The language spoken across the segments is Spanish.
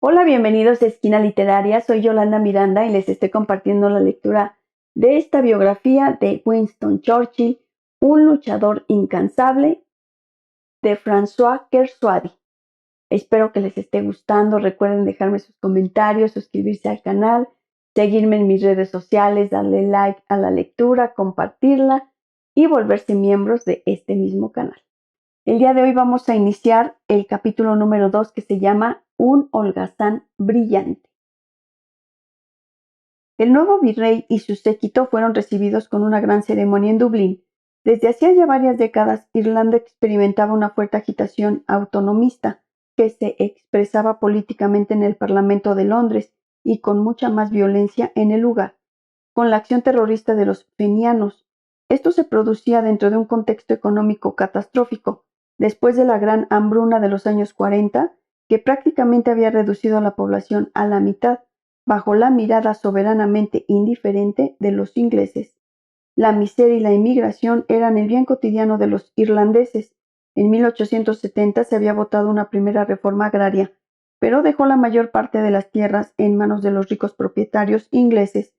Hola, bienvenidos a Esquina Literaria. Soy Yolanda Miranda y les estoy compartiendo la lectura de esta biografía de Winston Churchill, un luchador incansable, de François Persuadi. Espero que les esté gustando. Recuerden dejarme sus comentarios, suscribirse al canal, seguirme en mis redes sociales, darle like a la lectura, compartirla y volverse miembros de este mismo canal. El día de hoy vamos a iniciar el capítulo número 2 que se llama Un holgazán brillante. El nuevo virrey y su séquito fueron recibidos con una gran ceremonia en Dublín. Desde hacía ya varias décadas, Irlanda experimentaba una fuerte agitación autonomista que se expresaba políticamente en el Parlamento de Londres y con mucha más violencia en el lugar, con la acción terrorista de los fenianos. Esto se producía dentro de un contexto económico catastrófico, después de la gran hambruna de los años 40, que prácticamente había reducido a la población a la mitad, bajo la mirada soberanamente indiferente de los ingleses. La miseria y la inmigración eran el bien cotidiano de los irlandeses. En 1870 se había votado una primera reforma agraria, pero dejó la mayor parte de las tierras en manos de los ricos propietarios ingleses,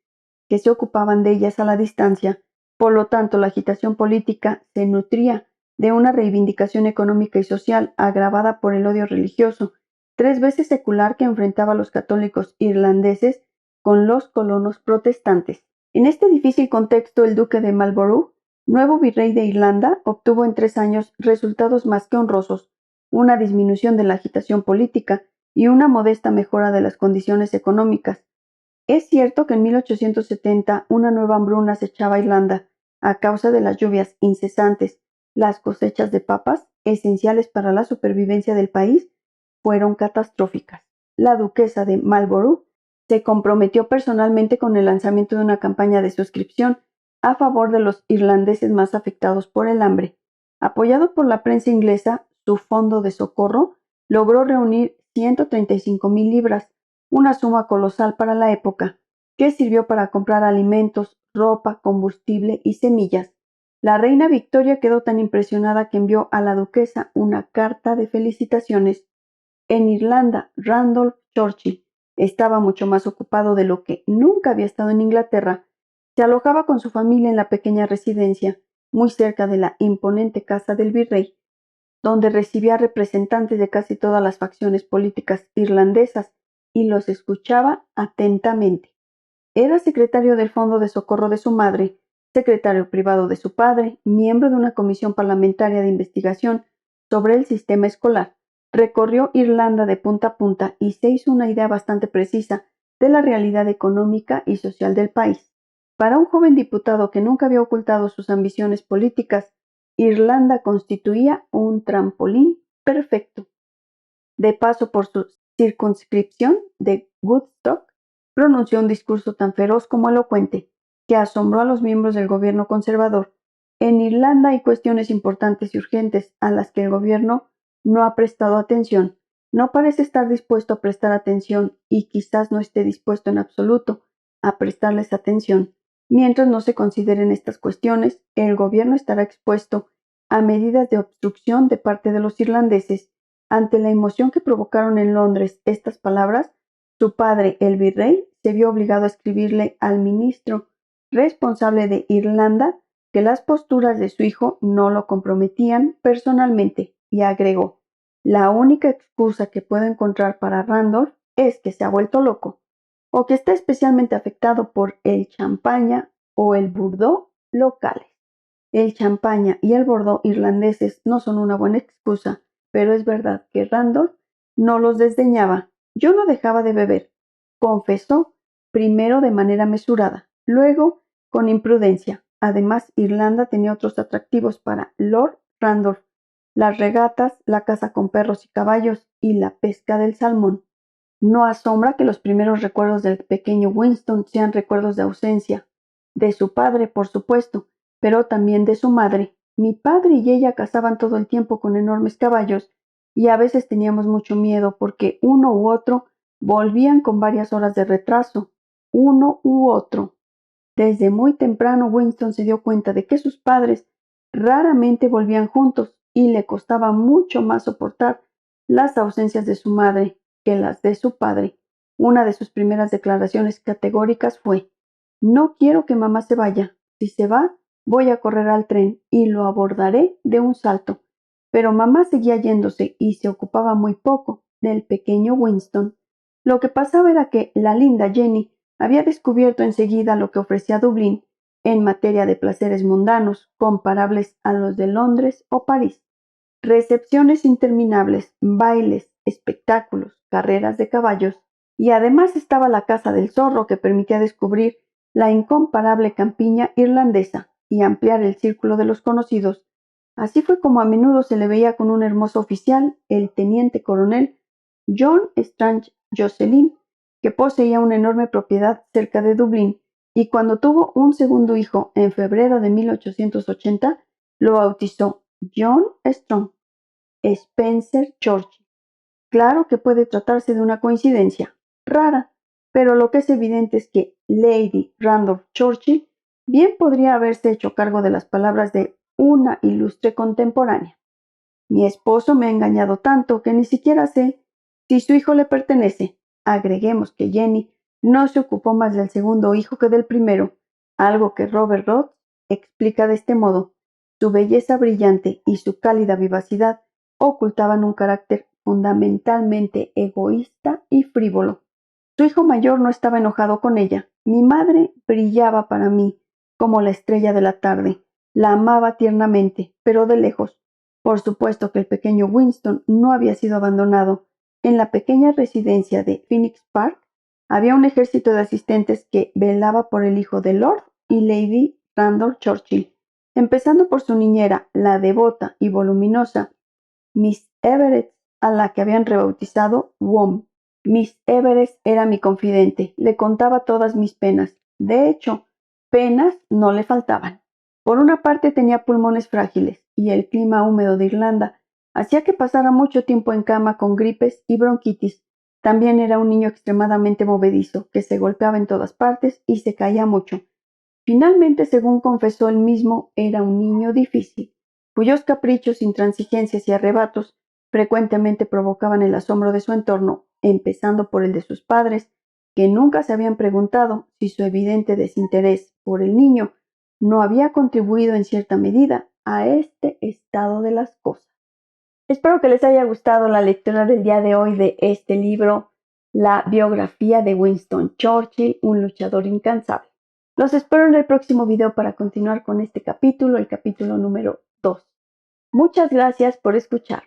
que se ocupaban de ellas a la distancia. Por lo tanto, la agitación política se nutría de una reivindicación económica y social agravada por el odio religioso, 3 veces secular, que enfrentaba a los católicos irlandeses con los colonos protestantes. En este difícil contexto, el duque de Marlborough, nuevo virrey de Irlanda, obtuvo en 3 años resultados más que honrosos: una disminución de la agitación política y una modesta mejora de las condiciones económicas. Es cierto que en 1870 una nueva hambruna acechaba a Irlanda a causa de las lluvias incesantes. Las cosechas de papas, esenciales para la supervivencia del país, fueron catastróficas. La duquesa de Marlborough se comprometió personalmente con el lanzamiento de una campaña de suscripción a favor de los irlandeses más afectados por el hambre. Apoyado por la prensa inglesa, su fondo de socorro logró reunir 135,000 libras, una suma colosal para la época, que sirvió para comprar alimentos, ropa, combustible y semillas. La reina Victoria quedó tan impresionada que envió a la duquesa una carta de felicitaciones. En Irlanda, Randolph Churchill estaba mucho más ocupado de lo que nunca había estado en Inglaterra. Se alojaba con su familia en la pequeña residencia, muy cerca de la imponente casa del virrey, donde recibía representantes de casi todas las facciones políticas irlandesas y los escuchaba atentamente. Era secretario del Fondo de Socorro de su madre, secretario privado de su padre, miembro de una comisión parlamentaria de investigación sobre el sistema escolar. Recorrió Irlanda de punta a punta y se hizo una idea bastante precisa de la realidad económica y social del país. Para un joven diputado que nunca había ocultado sus ambiciones políticas, Irlanda constituía un trampolín perfecto. De paso por su circunscripción de Woodstock, pronunció un discurso tan feroz como elocuente, que asombró a los miembros del gobierno conservador. En Irlanda hay cuestiones importantes y urgentes a las que el gobierno no ha prestado atención. No parece estar dispuesto a prestar atención y quizás no esté dispuesto en absoluto a prestarles atención. Mientras no se consideren estas cuestiones, el gobierno estará expuesto a medidas de obstrucción de parte de los irlandeses. Ante la emoción que provocaron en Londres estas palabras, su padre, el virrey, se vio obligado a escribirle al ministro responsable de Irlanda que las posturas de su hijo no lo comprometían personalmente, y agregó: la única excusa que puedo encontrar para Randolph es que se ha vuelto loco, o que está especialmente afectado por el champaña o el bordeaux locales. El champaña y el bordeaux irlandeses no son una buena excusa, pero es verdad que Randolph no los desdeñaba. Yo no dejaba de beber, confesó, primero de manera mesurada, luego con imprudencia. Además, Irlanda tenía otros atractivos para Lord Randolph: las regatas, la caza con perros y caballos y la pesca del salmón. No asombra que los primeros recuerdos del pequeño Winston sean recuerdos de ausencia, de su padre, por supuesto, pero también de su madre. Mi padre y ella cazaban todo el tiempo con enormes caballos y a veces teníamos mucho miedo porque uno u otro volvían con varias horas de retraso. Uno u otro. Desde muy temprano Winston se dio cuenta de que sus padres raramente volvían juntos y le costaba mucho más soportar las ausencias de su madre. que las de su padre. Una de sus primeras declaraciones categóricas fue: «No quiero que mamá se vaya. Si se va, voy a correr al tren y lo abordaré de un salto». Pero mamá seguía yéndose y se ocupaba muy poco del pequeño Winston. Lo que pasaba era que la linda Jenny había descubierto enseguida lo que ofrecía Dublín en materia de placeres mundanos, comparables a los de Londres o París. Recepciones interminables, bailes, espectáculos, carreras de caballos, y además estaba la Casa del Zorro, que permitía descubrir la incomparable campiña irlandesa y ampliar el círculo de los conocidos. Así fue como a menudo se le veía con un hermoso oficial, el teniente coronel John Strange Jocelyn, que poseía una enorme propiedad cerca de Dublín, y cuando tuvo un segundo hijo en febrero de 1880, lo bautizó John Strong Spencer Churchill. Claro que puede tratarse de una coincidencia rara, pero lo que es evidente es que Lady Randolph Churchill bien podría haberse hecho cargo de las palabras de una ilustre contemporánea. Mi esposo me ha engañado tanto que ni siquiera sé si su hijo le pertenece. Agreguemos que Jenny no se ocupó más del segundo hijo que del primero, algo que Robert Roth explica de este modo: su belleza brillante y su cálida vivacidad ocultaban un carácter fundamentalmente egoísta y frívolo. Su hijo mayor no estaba enojado con ella. Mi madre brillaba para mí como la estrella de la tarde. La amaba tiernamente, pero de lejos. Por supuesto que el pequeño Winston no había sido abandonado. En la pequeña residencia de Phoenix Park había un ejército de asistentes que velaba por el hijo de Lord y Lady Randolph Churchill, empezando por su niñera, la devota y voluminosa Miss Everett, a la que habían rebautizado Wom. Miss Everett era mi confidente, le contaba todas mis penas. De hecho, penas no le faltaban. Por una parte tenía pulmones frágiles y el clima húmedo de Irlanda hacía que pasara mucho tiempo en cama con gripes y bronquitis. También era un niño extremadamente movedizo, que se golpeaba en todas partes y se caía mucho. Finalmente, según confesó él mismo, era un niño difícil, cuyos caprichos, intransigencias y arrebatos frecuentemente provocaban el asombro de su entorno, empezando por el de sus padres, que nunca se habían preguntado si su evidente desinterés por el niño no había contribuido en cierta medida a este estado de las cosas. Espero que les haya gustado la lectura del día de hoy de este libro, la biografía de Winston Churchill, un luchador incansable. Los espero en el próximo video para continuar con este capítulo, el capítulo número 2. Muchas gracias por escuchar.